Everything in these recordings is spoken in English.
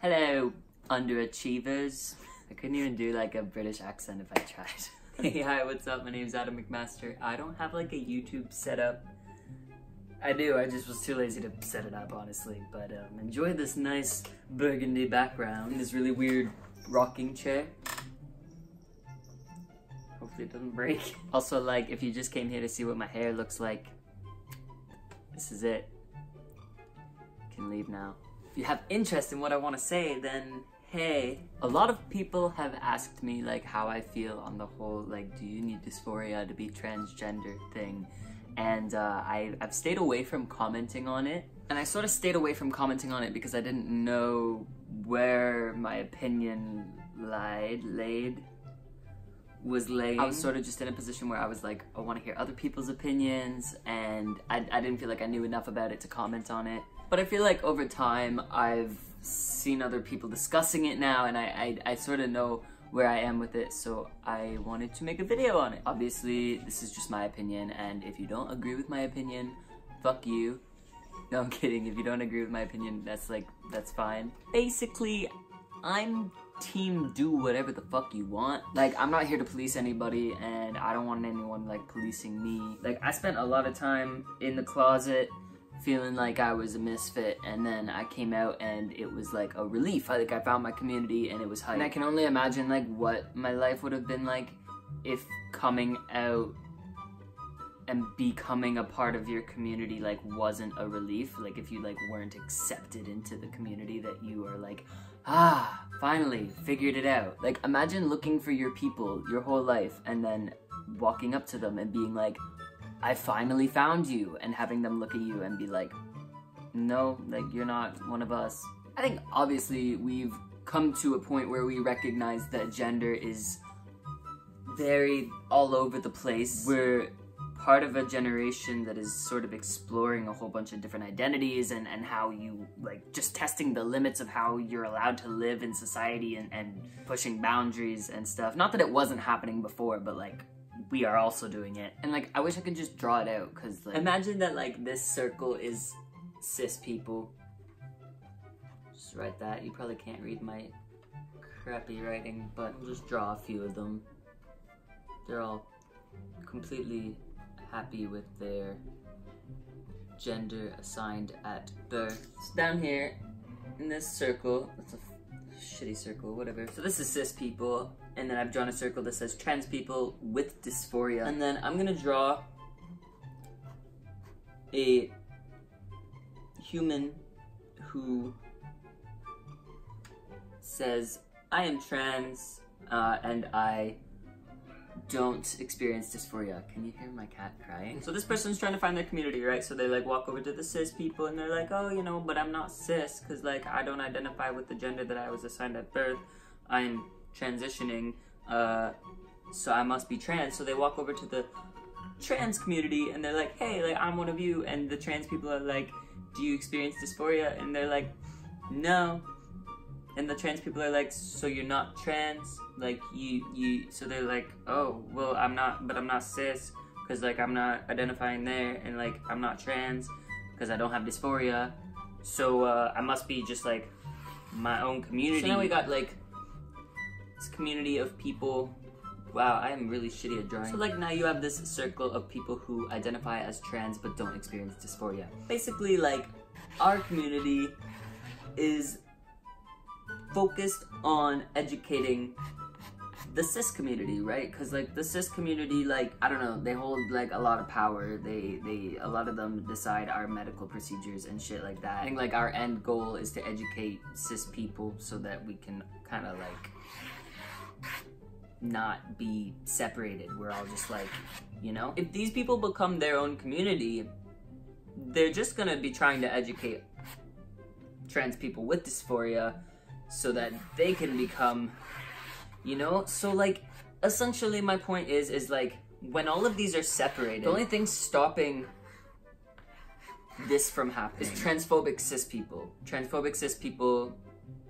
Hello, underachievers. I couldn't even do like a British accent if I tried. Hey, hi, what's up? My name's Adam McMaster. I don't have like a YouTube setup. I do, I just was too lazy to set it up, honestly. But enjoy this nice burgundy background, this really weird rocking chair. Hopefully it doesn't break. Also, like, if you just came here to see what my hair looks like, this is it. You can leave now. If you have interest in what I want to say, then hey. A lot of people have asked me like how I feel on the whole like do you need dysphoria to be transgender thing, and I've stayed away from commenting on it. And I sort of stayed away from commenting on it because I didn't know where my opinion was laying. I was sort of just in a position where I was like, I want to hear other people's opinions, and I didn't feel like I knew enough about it to comment on it. But I feel like over time, I've seen other people discussing it now, and I sort of know where I am with it, so I wanted to make a video on it. Obviously, this is just my opinion, and if you don't agree with my opinion, fuck you. No, I'm kidding. If you don't agree with my opinion, that's fine. Basically, I'm team do whatever the fuck you want. Like, I'm not here to police anybody, and I don't want anyone like policing me. Like, I spent a lot of time in the closet feeling like I was a misfit, and then I came out and it was like a relief. I found my community and it was hype. And I can only imagine like what my life would have been like if coming out and becoming a part of your community like wasn't a relief. Like if you like weren't accepted into the community, that you are like, ah, finally figured it out. Like imagine looking for your people your whole life and then walking up to them and being like, I finally found you, and having them look at you and be like, no, like you're not one of us. I think obviously we've come to a point where we recognize that gender is very all over the place. We're part of a generation that is sort of exploring a whole bunch of different identities and how you, like, just testing the limits of how you're allowed to live in society and pushing boundaries and stuff. Not that it wasn't happening before, but like, we are also doing it. And like, I wish I could just draw it out, because like, imagine that like this circle is cis people. Just write that. You probably can't read my crappy writing, but I'll just draw a few of them. They're all completely happy with their gender assigned at birth. So down here in this circle, it's a shitty circle, whatever. So this is cis people, and then I've drawn a circle that says trans people with dysphoria. And then I'm gonna draw a human who says, I am trans, and I don't experience dysphoria. Can you hear my cat crying? So this person's trying to find their community, right? So they like walk over to the cis people and they're like, oh, you know, but I'm not cis, because like I don't identify with the gender that I was assigned at birth. I'm transitioning, so I must be trans. So they walk over to the trans community and they're like, hey, like I'm one of you. And the trans people are like, do you experience dysphoria? And they're like, no. And the trans people are like, so you're not trans? Like so they're like, oh, well, I'm not cis, because like I'm not identifying there, and like I'm not trans because I don't have dysphoria, so I must be just like my own community. So now we got like this community of people. Wow, I am really shitty at drawing. So like now you have this circle of people who identify as trans but don't experience dysphoria. Basically, like, our community is focused on educating the cis community, right? Because like the cis community, like, I don't know, they hold like a lot of power. A lot of them decide our medical procedures and shit like that. I think like our end goal is to educate cis people so that we can kind of like not be separated. We're all just like, you know? If these people become their own community, they're just gonna be trying to educate trans people with dysphoria so that they can become, you know? So like, essentially my point is like, when all of these are separated, the only thing stopping this from happening is transphobic cis people. Transphobic cis people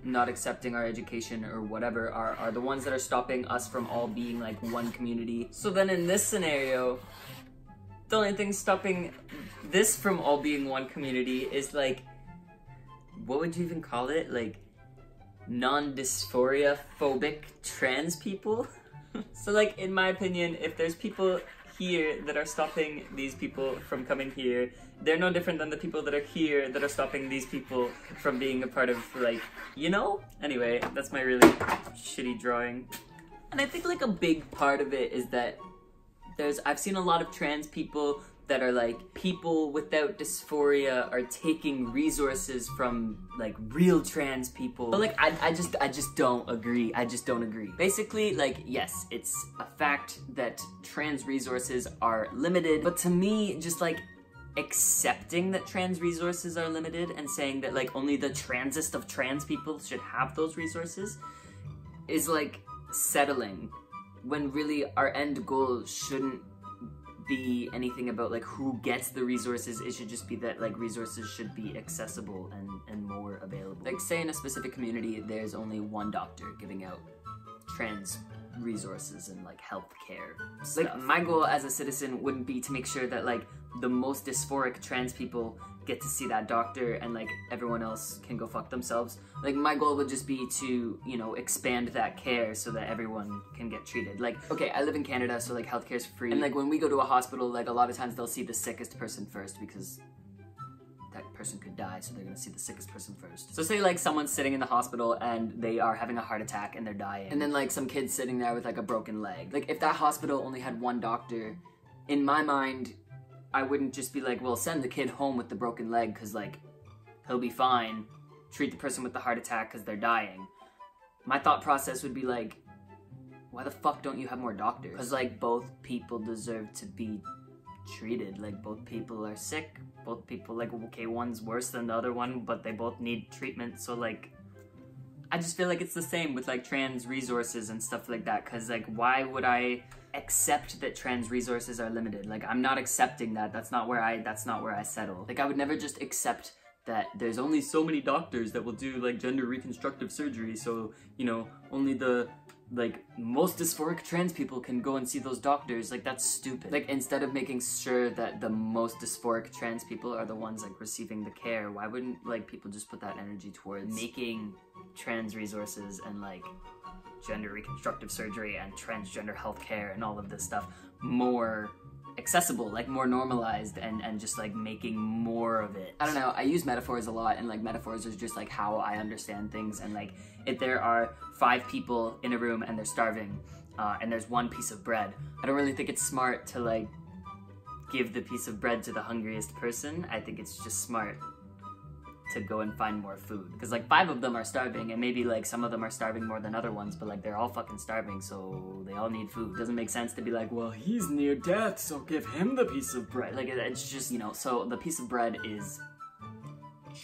not accepting our education or whatever are the ones that are stopping us from all being like one community. So then in this scenario, the only thing stopping this from all being one community is like, what would you even call it? Like, non-dysphoria phobic trans people. So like, in my opinion, if there's people here that are stopping these people from coming here, they're no different than the people that are here that are stopping these people from being a part of, like, you know? Anyway, that's my really shitty drawing. And I think like a big part of it is that I've seen a lot of trans people that are like, people without dysphoria are taking resources from like real trans people. But like, I just don't agree. I just don't agree. Basically, like, yes, it's a fact that trans resources are limited, but to me, just like accepting that trans resources are limited and saying that like only the transest of trans people should have those resources is like settling, when really our end goal shouldn't be anything about like who gets the resources. It should just be that like resources should be accessible and more available. Like, say in a specific community there's only one doctor giving out trans resources and like healthcare stuff. Like, my goal as a citizen wouldn't be to make sure that like the most dysphoric trans people get to see that doctor and like everyone else can go fuck themselves. Like, my goal would just be to, you know, expand that care so that everyone can get treated. Like, okay, I live in Canada, so like healthcare's free, and like when we go to a hospital, like a lot of times they'll see the sickest person first because that person could die, so they're gonna see the sickest person first. So say like someone's sitting in the hospital and they are having a heart attack and they're dying, and then like some kid's sitting there with like a broken leg. Like, if that hospital only had one doctor, in my mind, I wouldn't just be like, well, send the kid home with the broken leg because like he'll be fine. Treat the person with the heart attack because they're dying. My thought process would be like, why the fuck don't you have more doctors? Because like both people deserve to be treated. Like, both people are sick. Both people, like, okay, one's worse than the other one, but they both need treatment. So like, I just feel like it's the same with like trans resources and stuff like that. Because like, why would I accept that trans resources are limited? Like, I'm not accepting that. That's not where I settle. Like, I would never just accept that there's only so many doctors that will do like gender reconstructive surgery, so, you know, only the like most dysphoric trans people can go and see those doctors. Like, that's stupid. Like, instead of making sure that the most dysphoric trans people are the ones like receiving the care, why wouldn't like people just put that energy towards making trans resources and like gender reconstructive surgery and transgender healthcare and all of this stuff more accessible, like more normalized, and just like making more of it. I don't know, I use metaphors a lot, and like metaphors is just like how I understand things. And like, if there are 5 people in a room and they're starving and there's one piece of bread, I don't really think it's smart to like give the piece of bread to the hungriest person. I think it's just smart to go and find more food, because like 5 of them are starving, and maybe like some of them are starving more than other ones, but like they're all fucking starving, so they all need food. It doesn't make sense to be like, well, he's near death, so give him the piece of bread. Like, it's just, you know, so the piece of bread is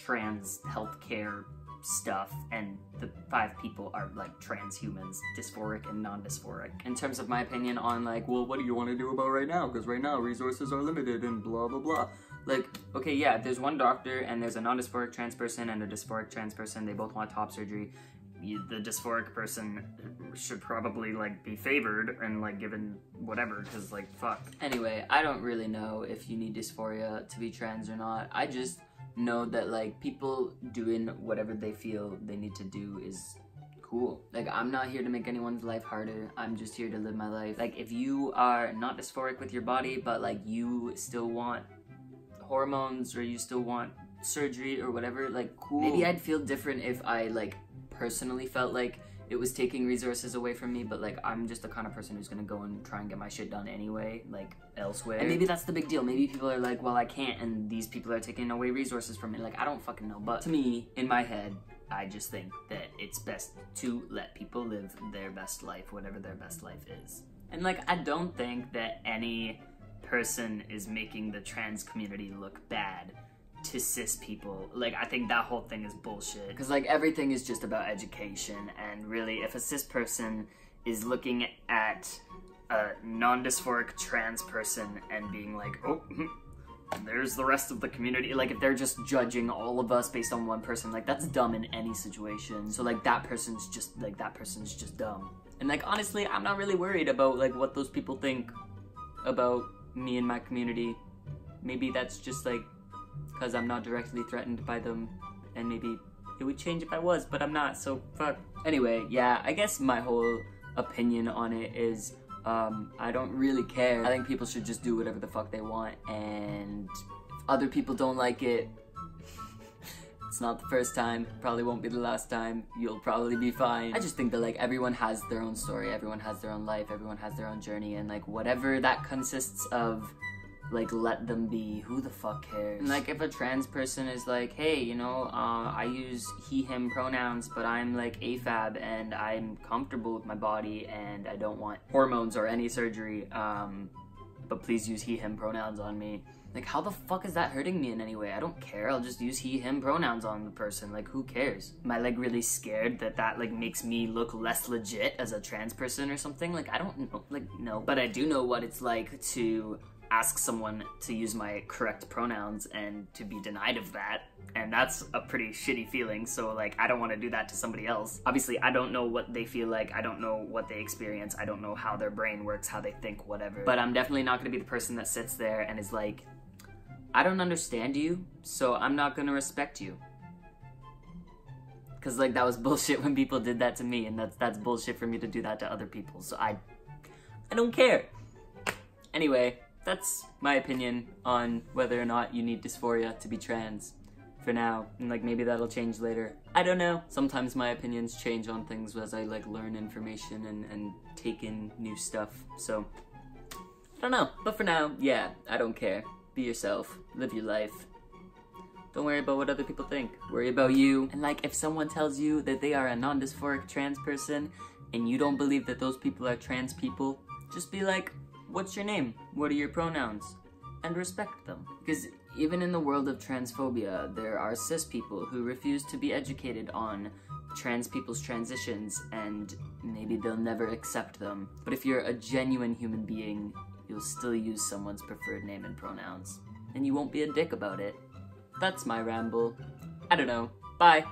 trans healthcare stuff, and the 5 people are like transhumans, dysphoric and non-dysphoric. In terms of my opinion on like, well, what do you want to do about right now? Because right now resources are limited and blah blah blah. Like, okay, yeah, there's one doctor and there's a non-dysphoric trans person and a dysphoric trans person. They both want top surgery. The dysphoric person should probably like be favored and like given whatever, because like, fuck. Anyway, I don't really know if you need dysphoria to be trans or not. I just know that like people doing whatever they feel they need to do is cool. Like, I'm not here to make anyone's life harder. I'm just here to live my life. Like, if you are not dysphoric with your body, but like you still want hormones or you still want surgery or whatever, like, cool. Maybe I'd feel different if I like personally felt like it was taking resources away from me, but like, I'm just the kind of person who's gonna go and try and get my shit done anyway, like elsewhere. And maybe that's the big deal. Maybe people are like, well, I can't, and these people are taking away resources from me. Like, I don't fucking know. But to me, in my head, I just think that it's best to let people live their best life, whatever their best life is. And like, I don't think that any person is making the trans community look bad to cis people. Like, I think that whole thing is bullshit. Because like, everything is just about education, and really, if a cis person is looking at a non-dysphoric trans person and being like, oh, there's the rest of the community, like, if they're just judging all of us based on one person, like, that's dumb in any situation. So like, that person's just dumb. And like, honestly, I'm not really worried about like what those people think about me and my community. Maybe that's just like because I'm not directly threatened by them, and maybe It would change if I was, but I'm not, so fuck. Anyway, yeah, I guess my whole opinion on it is, I don't really care. I think people should just do whatever the fuck they want, and if other people don't like it, it's not the first time, probably won't be the last time, you'll probably be fine. I just think that, like, everyone has their own story, everyone has their own life, everyone has their own journey, and, like, whatever that consists of, like, let them be. Who the fuck cares? And, like, if a trans person is like, hey, you know, I use he, him pronouns, but I'm, like, AFAB, and I'm comfortable with my body, and I don't want hormones or any surgery, but please use he, him pronouns on me. Like, how the fuck is that hurting me in any way? I don't care, I'll just use he, him pronouns on the person. Like, who cares? Am I, like, really scared that that, like, makes me look less legit as a trans person or something? Like, I don't know, like, no. But I do know what it's like to ask someone to use my correct pronouns and to be denied of that, and that's a pretty shitty feeling, so, like, I don't want to do that to somebody else. Obviously, I don't know what they feel like, I don't know what they experience, I don't know how their brain works, how they think, whatever. But I'm definitely not going to be the person that sits there and is like, I don't understand you, so I'm not gonna respect you. Cause, like, that was bullshit when people did that to me, and that's bullshit for me to do that to other people, so I don't care. Anyway, that's my opinion on whether or not you need dysphoria to be trans for now, and, like, maybe that'll change later. I don't know. Sometimes my opinions change on things as I, like, learn information and take in new stuff, so I don't know. But for now, yeah, I don't care. Be yourself, live your life. Don't worry about what other people think. Worry about you. And, like, if someone tells you that they are a non-dysphoric trans person and you don't believe that those people are trans people, just be like, what's your name? What are your pronouns? And respect them. Because even in the world of transphobia, there are cis people who refuse to be educated on trans people's transitions, and maybe they'll never accept them. But if you're a genuine human being, you'll still use someone's preferred name and pronouns. And you won't be a dick about it. That's my ramble. I don't know. Bye.